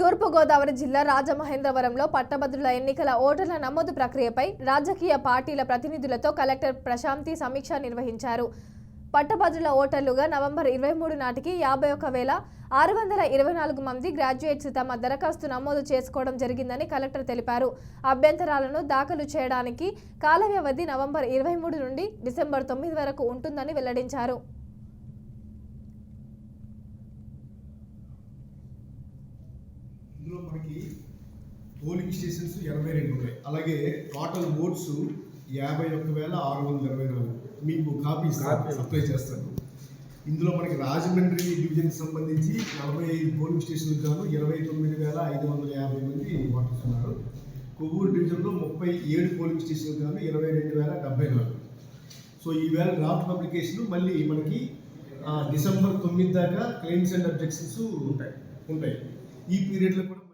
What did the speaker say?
తూర్పుగోదావరి జిల్లా రాజమహేంద్రవరంలో పట్టభద్రుల ఎన్నికల ఓటర్ల నమోదు ప్రక్రియపై రాజకీయ పార్టీల ప్రతినిధులతో కలెక్టర్ ప్రశాంతి సమీక్ష నిర్వహించారు. పట్టభద్రుల ఓటర్లుగా నవంబర్ 23 నాటికి 51,624 మంది గ్రాడ్యుయేట్స్ తమ దరఖాస్తు నమోదు చేసుకోవడం జరిగిందని కలెక్టర్ తెలిపారు. అభ్యంతరాలను దాఖలు చేయడానికి కాల వ్యవధి నవంబర్ 23 నుండి డిసెంబర్ 9 వరకు ఉంటుందని వెల్లడించారు. ఇందులో మనకి పోలింగ్ స్టేషన్స్ 82 ఉన్నాయి. అలాగే టోటల్ ఓట్స్ 51,624. మీకు కాపీస్ సప్లై చేస్తాను. ఇందులో మనకి రాజమండ్రి డివిజన్కి సంబంధించి 45 పోలింగ్ స్టేషన్లకు గాను 29,550 మంది ఓటర్స్ ఉన్నారు. కొవ్వూరు డివిజన్లో 37 పోలింగ్ స్టేషన్లకు గాను 22,074. సో ఈవేళ డ్రాఫ్ట్ పబ్లికేషన్ మళ్ళీ మనకి డిసెంబర్ 9 దాకా క్లెయిమ్స్ అండ్ అబ్జెక్షన్స్ ఉంటాయి. ఈ పీరియడ్లో కూడా